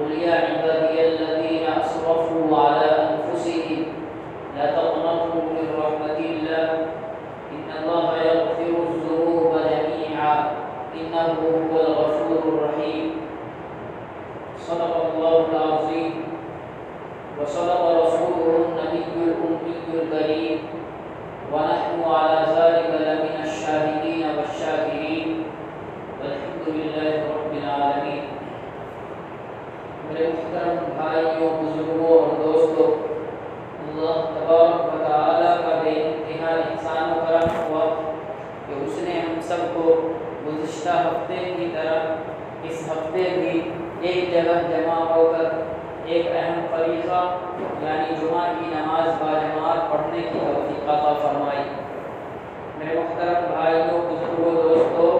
قل يا عبادي الذين أسرفوا على أنفسهم لا تقنطوا من رحمة الله إن الله يغفر الذنوب جميعا إنه هو الغفور الرحيم صدق الله العظيم وصدق رسوله النبي الأمي الكريم ونحن على ذلك لمن الشاهدين والشاكرين والحمد لله رب العالمين۔ میرے محترم بھائیوں، بزرگوں اور دوستوں، اللہ تبارک و تعالیٰ کا بے انتہا احسان و کرم ہوا کہ اس نے ہم سب کو گزشتہ ہفتے کی طرح اس ہفتے بھی ایک جگہ جمع ہو کر ایک اہم فریضہ یعنی جمعہ کی نماز باجماعت پڑھنے کی توفیق عطا فرمائی۔ میرے محترم بھائیوں، بزرگوں، دوستوں،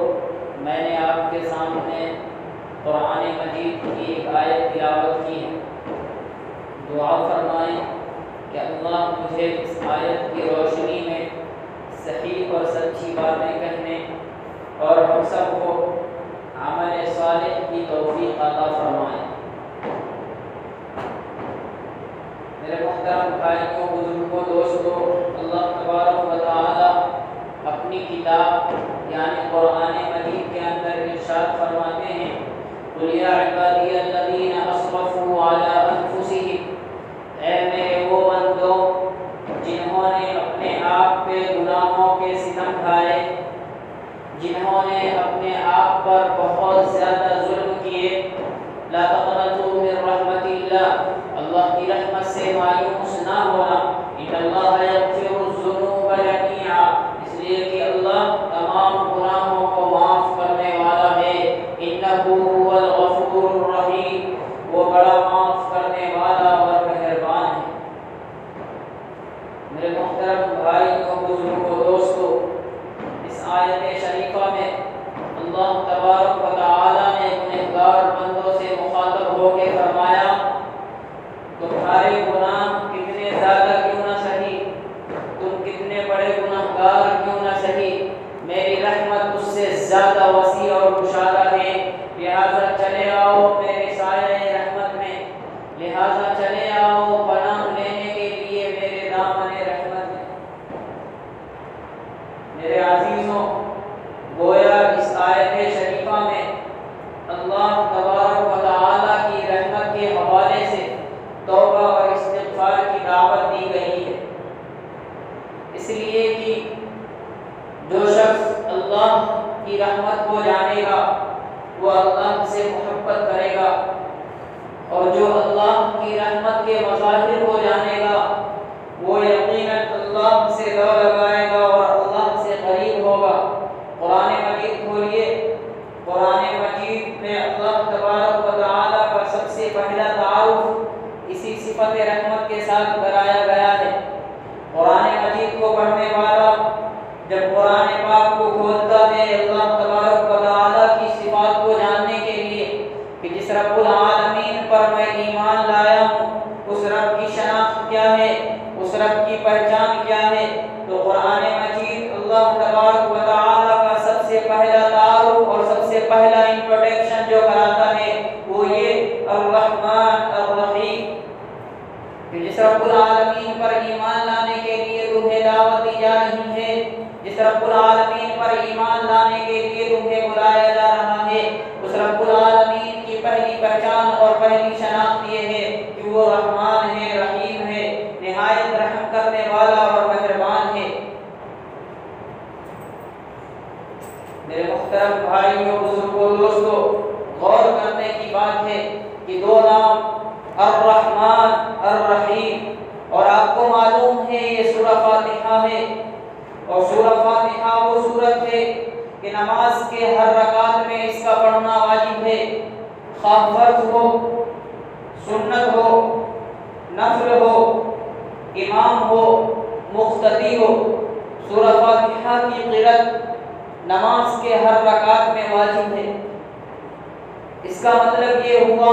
میں نے آپ کے سامنے قرآن مجید کی ایک آیت تلاوت کی ہے۔ دعا فرمائیں کہ اللہ مجھے اس آیت کی روشنی میں صحیح اور سچی باتیں کہنے اور ہم سب کو عمل صالح کی توفیق عطا فرمائیں۔ میرے محترم بھائیوں، بزرگوں، دوستوں، اللہ تبارک و تعالی اپنی کتاب یعنی قرآن مجید کے اندر ارشاد فرماتے ہیں قل یا عبادی الذین اسرفوا علی انفسہم، اے میرے وہ بندوں جنہوں نے اپنے آپ پہ گناہوں کے ستم ڈھائے، جنہوں نے اپنے آپ پر بہت زیادہ ظلم کیے، لا تقنطوا من رحمت اللہ، اللہ کی رحمت سے مایوس نہ ہونا، ان اللہ یغفر الذنوب جميعا، اس لیے کہ اللہ تمام گناہوں کو معاف کرنے والا ہے، انہ هو الغفور الرحیم، وہ بڑا معاف کرنے والا اور مہربان ہے۔ میرے محترم بھائیوں، بزرگوں، دوستوں، اس آیت شریفہ میں اللہ تبارک و تعالی نے گنہگار بندوں سے مخاطب ہو کے فرمایا تمہارے گناہ کتنے زیادہ کیوں نہ سہی، تم کتنے بڑے گنہگار کیوں نہ سہی، میری رحمت اس سے زیادہ وسیع اور گشادہ ہے، لہذا چلے آؤ میرے سایہ رحمت میں، لہذا چلے آؤ پناہ لینے کے لیے میرے دامن رحمت میں۔ میرے عزیزوں، گویا اس آیت شریفہ میں اللہ تبارک و تعالی کی رحمت کے حوالے سے توبہ اور استغفار کی دعوت دی گئی ہے، اس لیے کہ جو شخص اللہ کی رحمت کو جانے گا وہ اللہ سے محبت کرے گا، اور جو اللہ کی رحمت کے مظاہر کو جانے گا وہ یقیناً اللہ سے لو لگائے گا اور اللہ سے قریب ہوگا۔ قرآن مجید کھولیے، قرآن مجید میں اللہ تبارک و تعالی کا سب سے پہلا تعارف اسی صفت رحمت کے ساتھ کرایا گیا ہے۔ قرآن مجید کو پڑھنے والا جب قرآن پاک کو کھولتا ہے اللہ تبارک و تعالی کی صفات کو جاننے کے لیے کہ جس رب العالمین پر میں ایمان لایا ہوں اس رب کی شناخت کیا ہے، اس رب کی پہچان کیا ہے، تو قرآن مجید اللہ تبارک و تعالی کا سب سے پہلا تعارف اور سب سے پہلا انٹروڈکشن جو کراتا ہے وہ یہ الرحمن الرحیم، کہ جس رب العالمین پر ایمان لانے کے لیے تمہیں دعوت دی جا رہی ہے، جس رب العالمین پر ایمان لانے کے لیے تمہیں بلایا جا رہا ہے، اس رب العالمین کی پہلی پہچان اور پہلی شناخت یہ ہے کہ وہ رحمان ہے، رحیم ہے، نہایت رحم کرنے والا اور مہربان ہے۔ میرے محترم بھائیوں، بزرگوں، دوستوں، غور کرنے کی بات ہے کہ دو نام الرحمن الرحیم، اور آپ کو معلوم ہے یہ سورہ فاتحہ ہے، اور سورہ فاتحہ وہ سورت ہے کہ نماز کے ہر رکعت میں اس کا پڑھنا واجب ہے، خواہ فرض ہو، سنت ہو، نفل ہو، امام ہو، مقتدی ہو، سورہ فاتحہ کی قرأت نماز کے ہر رکعت میں واجب ہے۔ اس کا مطلب یہ ہوا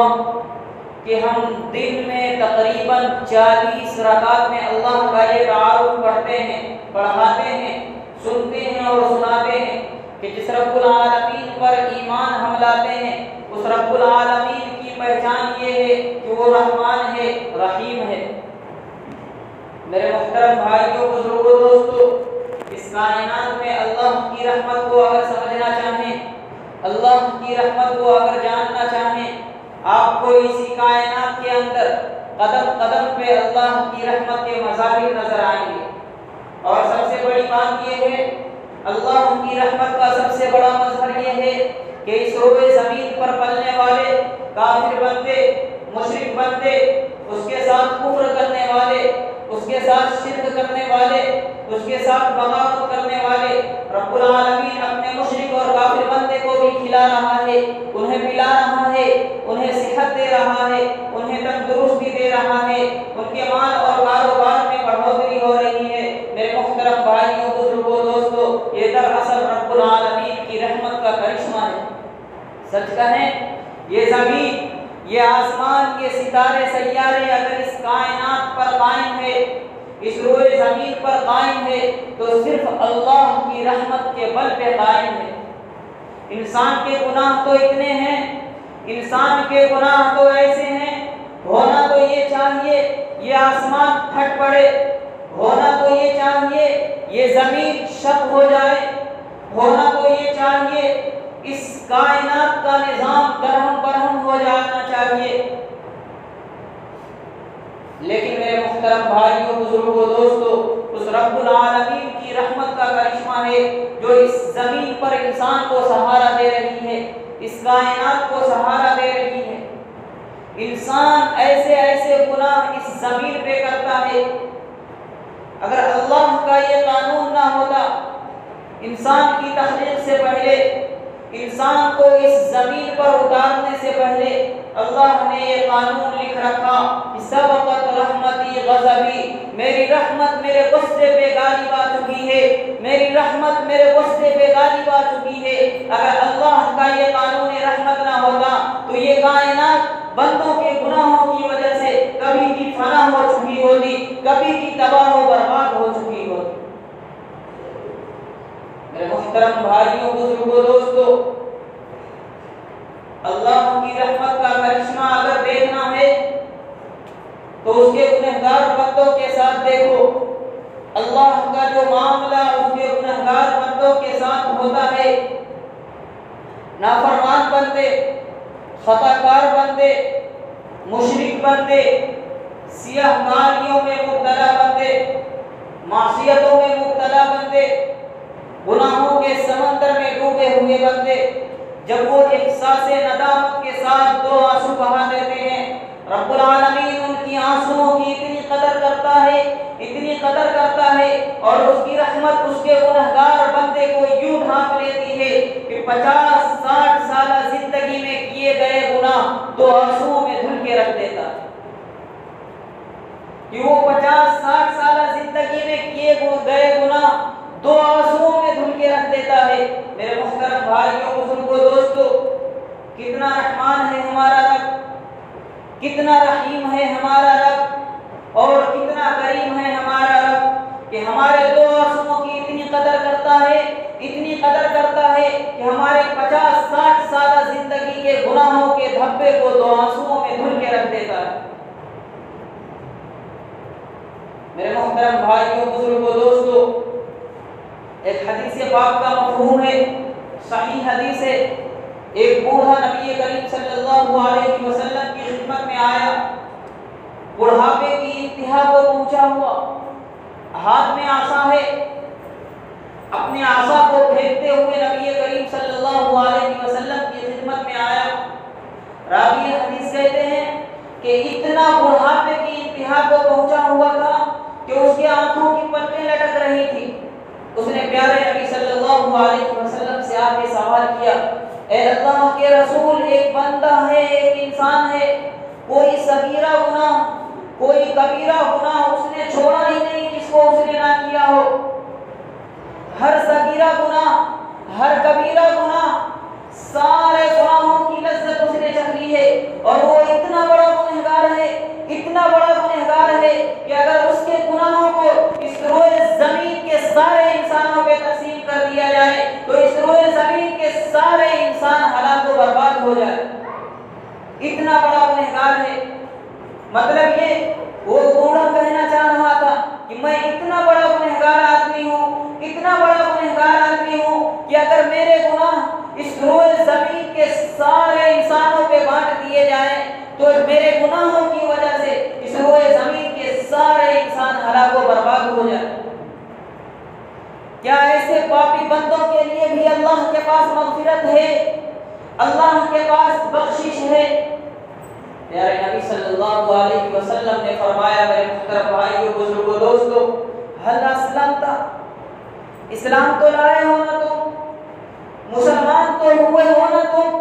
کہ ہم دن میں تقریباً 40 رکعت میں اللہ کا یہ تعارف پڑھتے ہیں، پڑھاتے ہیں، سنتے ہیں اور سناتے ہیں کہ جس رب العالمین پر ایمان ہم لاتے ہیں اس رب العالمین کی پہچان یہ ہے وہ رحمان ہے، رحیم ہے۔ میرے محترم بھائیوں، بزرگوں، دوستو، اس کائنات میں اللہ کی رحمت کو اگر سمجھنا چاہیں، اللہ کی رحمت کو اگر جاننا چاہیں، آپ کو اسی کائنات کے اندر قدم قدم پہ اللہ کی رحمت کے مظاہر نظر آئیں گے۔ اور سب سے بڑی بات یہ ہے، اللہ کی رحمت کا سب سے بڑا مظہر یہ ہے کہ اس روئے زمین پر پلنے والے کافر بندے، مشرک بندے، اس کے ساتھ کفر کرنے والے، اس کے ساتھ شرک کرنے والے، اس کے ساتھ بغاوت کرنے والے، رب العالمین اپنے مشرک اور کافر بندے کو بھی کھلا رہا ہے، انہیں پلا رہا ہے، انہیں صحت دے رہا ہے، انہیں تندرستی دے رہا ہے، ان کے مال اور کاروبار میں بڑھوتری ہو رہی ہے۔ میرے محترم بھائیوں، بزرگوں، دوستو، یہ دراصل رب العالمین کی رحمت کا کرشمہ ہے۔ سچ کہیں، یہ زمین، یہ آسمان، یہ ستارے سیارے اگر اس کائنات پر قائم ہے، اس روئے زمین پر قائم ہے، تو صرف اللہ کی رحمت کے بل پہ قائم ہے۔ انسان کے گناہ تو اتنے ہیں، انسان کے گناہ تو ایسے ہیں، ہونا تو یہ چاہیے یہ آسمان پھٹ پڑے، ہونا تو یہ چاہیے یہ زمین شق ہو جائے، ہونا تو یہ چاہیے اس کائنات کا نظام درہم برہم ہو جانا چاہیے۔ لیکن میرے محترم بھائیوں، بزرگوں، دوستو، اس رب العالمین کی رحمت کا کرشمہ ہے جو اس زمین پر انسان کو سہارا دے رہی ہے، اس کائنات کو سہارا دے رہی ہے۔ انسان ایسے ایسے گناہ اس زمین پہ کرتا ہے، اگر اللہ کا یہ قانون نہ ہوتا، انسان کی تخلیق سے پہلے، انسان کو اس زمین پر اتارنے سے پہلے اللہ نے یہ قانون لکھ رکھا کہ سبقت رحمتی غضبی، میری رحمت میرے غصے پہ غالب آ چکی ہے، میری رحمت میرے غصے پہ غالب آ چکی ہے۔ اگر اللہ کا یہ قانون رحمت نہ ہوتا تو یہ کائنات بندوں کے گناہوں کی وجہ سے کبھی کی فنا ہو چکی ہوتی، کبھی کی تباہ و برباد ہو چکی ہوتی۔ میرے محترم بھائیوں، بزرگوں، دوستو، اللہ کی رحمت کا کرشمہ اگر دیکھنا ہے تو اس کے گنہگار بندوں کے ساتھ دیکھو۔ اللہ کا جو معاملہ اس کے گنہگار بندوں کے ساتھ ہوتا ہے، نافرمان بندے، خطا کار بندے، مشرک بندے، سیاہ کاریوں میں مبتلا بندے، معصیتوں میں مبتلا بندے، گناہوں کے سمندر میں ڈوبے ہوئے بندے، جب وہ احساس ندامت کے ساتھ دو آنسو بہا دیتے ہیں، رب العالمین ان کی آنسوؤں کی اتنی قدر کرتا ہے، اتنی قدر کرتا ہے، اور اس کی رحمت اس کے گنہگار بندے کو یوں ڈھانپ لیتی ہے کہ 50-60 سالہ زندگی میں کیے گئے گناہ دو آنسوؤں میں دھل کے رکھ دیتا ہے، کہ وہ 50-60 سالہ زندگی میں کیے گئے گناہ دو آنسوؤں میں دھل کے رکھ دیتا ہے۔ میرے محترم بھائیوں، بزرگوں، دوستو، کتنا رحمان ہے ہمارا رب، کتنا رحیم ہے ہمارا رب، اور کتنا کریم ہے ہمارا رب کہ ہمارے دو آنسوؤں کی اتنی قدر کرتا ہے، اتنی قدر کرتا ہے کہ ہمارے 50-60 سالہ زندگی کے گناہوں کے دھبے کو دو آنسوؤں میں دھل کے رکھ دیتا ہے۔ میرے محترم بھائیوں، بزرگوں، دوستو، ایک حدیث پاک کا مفہوم ہے، صحیح حدیث ہے۔ ایک بوڑھا نبی کریم صلی اللہ علیہ وسلم کی خدمت میں آیا، بڑھاپے کی انتہا کو پہنچا ہوا، ہاتھ میں عصا ہے، اپنے عصا کو پھینکتے ہوئے نبی کریم صلی اللہ علیہ وسلم کی خدمت میں آیا۔ راوی حدیث کہتے ہیں کہ اتنا بڑھاپے کی انتہا کو پہنچا ہوا تھا کہ اس کی آنکھوں کی پلکیں لٹک رہی تھی۔ اس نے پیارے نبی صلی اللہ علیہ وسلم سے آ کے سوال کیا، اے اللہ کے رسول، ایک بندہ ہے، ایک انسان ہے، کوئی صغیرہ گناہ، کوئی کبیرہ گناہ اس نے چھوڑا ہی نہیں جس کو اس نے نہ کیا ہو، ہر صغیرہ گناہ، ہر کبیرہ گناہ، سارے گناہوں کی لذت اس نے چکھ لی ہے، اور وہ اتنا بڑا گنہگار ہے، اتنا بڑا گنہگار ہے کہ اگر اس کے گناہوں کو اس روئے زمین کے سارے انسانوں پہ تقسیم کر دیا جائے تو اس روئے زمین کے سارے انسان ہلاک و برباد ہو جائے، اتنا بڑا گنہگار ہے۔ مطلب یہ وہ بوڑھا کہنا چاہ رہا تھا کہ میں اتنا بڑا گنہگار آدمی ہوں، اتنا بڑا گنہگار آدمی ہوں کہ اگر میرے گناہ اس روئے زمین کے سارے انسانوں پہ بانٹ دیے جائیں تو میرے گناہوں کی وجہ سے اس روئے زمین کے سارے انسان ہلاک و برباد ہو جائیں۔ کیا ایسے پاپی بندوں کے لیے بھی اللہ کے پاس مغفرت ہے، اللہ کے پاس بخشش ہے؟ پیارے نبی صلی اللہ علیہ وسلم نے فرمایا، میرے محترم بھائیو، بزرگوں، دوستو، حل اسلمت، اسلام تو لائے ہو نا تم، مسلمان تو ہوئے ہو نا تم؟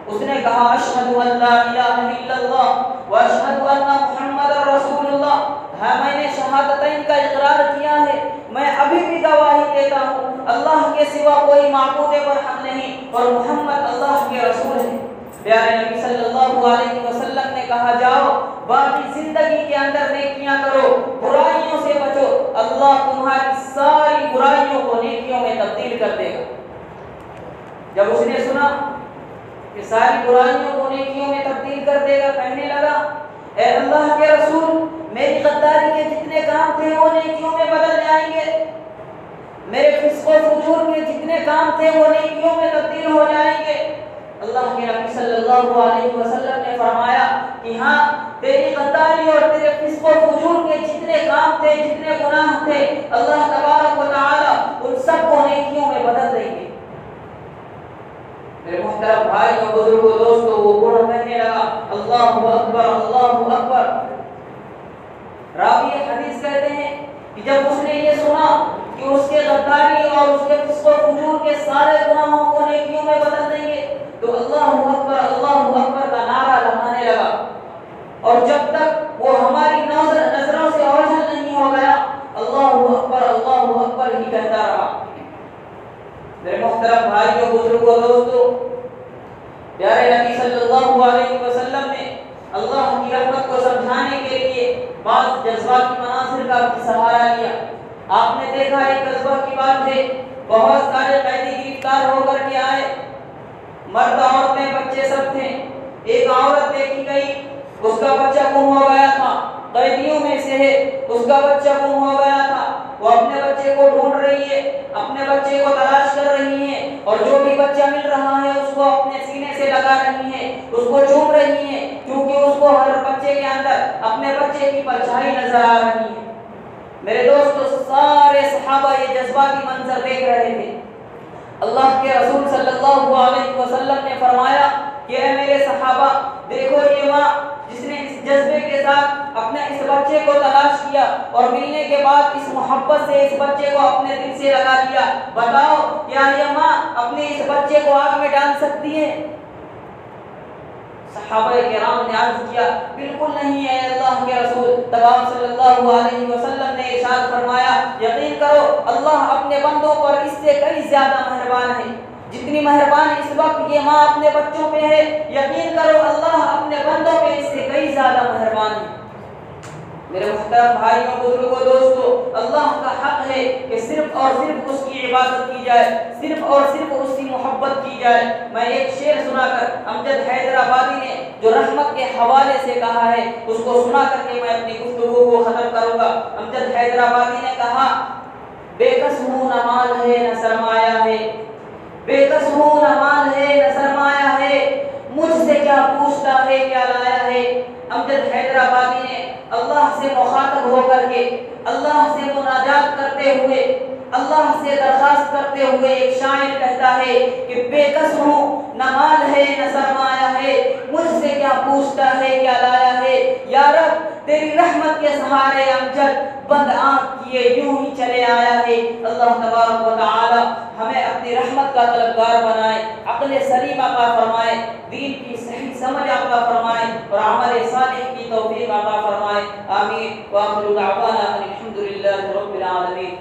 اس نے کہا اشہد ان لا الہ الا اللہ واشہد ان محمد رسول اللہ، ہاں میں نے شہادتین کا اقرار کیا ہے، میں ابھی بھی گواہی دیتا ہوں اللہ کے سوا کوئی معبود برحق نہیں اور محمد اللہ کے رسول ہے۔ پیارے نبی صلی اللہ علیہ وسلم نے کہا جاؤ باقی زندگی کے اندر نیکیاں کرو، برائیوں سے بچو، اللہ تمہاری ساری برائیوں کو نیکیوں میں تبدیل کر دے گا۔ جب اس نے سنا کہ ساری برائیوں کو نیکیوں میں تبدیل کر دے گا، کہنے لگا اے اللہ کے رسول، میری غداری کے جتنے کام تھے وہ نیکیوں میں بدل جائیں گے، میرے فسق و فجور کے جتنے کام تھے وہ نیکیوں میں تبدیل ہو جائیں گے۔ اللہ کے نبی صلی اللہ علیہ وسلم نے فرمایا کہ ہاں، تیری غداری اور تیرے فسق و فجور کے جتنے کام تھے، جتنے گناہ تھے، اللہ تبارک و تعالی ان سب کو نیکیوں میں بدل دیں گے۔ میرے محترم بھائیوں، بزرگوں، دوستوں، وہ بوڑھا کہنے لگا اللہ اکبر، اللہ اکبر۔ راوی حدیث کہتے ہیں کہ جب اس نے یہ سنا کہ اس کے غداری اور اس کے فسق و فجور کے سارے گناہوں کو نیکیوں میں بدل دیں گے تو اللہ اکبر کا نعرہ لگانے لگا، اور جب تک وہ ہماری نظروں سے اوجھل نہیں ہو گیا اللہ اکبر ہی کہتا رہا۔ میرے محترم بھائیوں، بزرگوں، دوستوں، پیارے نبی صلی اللہ علیہ وسلم نے اللہ کی رحمت کو سمجھانے کے لیے بعض جذباتی مناظر کا بھی سہارا لیا۔ آپ نے دیکھا ایک جذبہ کی بات ہے، بہت سارے قیدی گرفتار ہو کر کے آئے، مرد، عورتیں، بچے سب تھے۔ ایک عورت دیکھی گئی، اس کا بچہ گم ہو گیا تھا، قیدیوں میں سے ہے، اس کا بچہ گم ہو گیا تھا، وہ اپنے بچے کو ڈھونڈ رہی ہے، اپنے بچے کو تلاش کر رہی ہے، اور جو بھی بچہ مل رہا ہے اس کو اپنے سینے سے لگا رہی ہے، اس کو چوم رہی ہے، کیونکہ اس کو ہر بچے کے اندر اپنے بچے کی پرچھائی نظر آ رہی ہے۔ میرے دوستو، سارے صحابہ یہ جذباتی منظر دیکھ رہے تھے۔ اللہ کے رسول صلی اللہ علیہ وسلم نے فرمایا کہ اے میرے صحابہ، دیکھو یہ ماں جس نے اس جذبے کے ساتھ اپنے اس بچے کو تلاش کیا اور ملنے کے بعد اس محبت سے اس بچے کو اپنے دل سے لگا لیا، بتاؤ کیا یہ ماں اپنے اس بچے کو آگ میں ڈال سکتی ہے؟ صحابہ کرام نے عرض کیا بالکل نہیں ہے اللہ کے رسول۔ تب آپ صلی اللہ علیہ وسلم نے ارشاد فرمایا یقین کرو اللہ اپنے بندوں پر اس سے کئی زیادہ مہربان ہے، جتنی مہربانی اس وقت یہ ماں اپنے بچوں پہ ہے، یقین کرو اللہ اپنے بندوں پہ اس سے کئی زیادہ مہربان ہے۔ میرے محترم بھائیوں، بزرگوں، دوستوں، اللہ کا حق ہے کہ صرف اور صرف اس کی عبادت کی جائے، صرف اور صرف اس کی محبت کی جائے۔ میں ایک شعر سنا کر امجد حیدرآبادی نے جو رحمت کے حوالے سے کہا ہے اس کو سنا کر کے میں اپنی گفتگو کو ختم کروں گا۔ امجد حیدرآبادی نے کہا بے کس ہوں نہ مال ہے نہ سرمایہ ہے، بے کس ہوں نہ مال ہے نہ سرمایہ ہے، مجھ سے کیا پوچھتا ہے کیا لایا ہے۔ امجد حیدرآبادی نے اللہ سے مخاطب ہو کر کے، اللہ سے مناجات کرتے ہوئے، اللہ سے درخواست کرتے ہوئے ایک شاعر کہتا ہے کہ بے کس ہوں نہ مال ہے نہ سرمایہ ہے، مجھ سے کیا پوچھتا ہے کیا لایا ہے، یا رب تیری رحمت کے سہارے امجد بند آنکھ کیے یوں ہی چلے آیا ہے۔ اللہ تبارک و تعالی ہمیں اپنی رحمت کا طلبگار بنائے، عقل سلیم عطا فرمائے، دین کی صحیح سمجھ عطا فرمائے اور عمل صالح کی توفیق عطا فرمائے، آمین۔ وآخر دعوانا الحمد للہ رب العالمین۔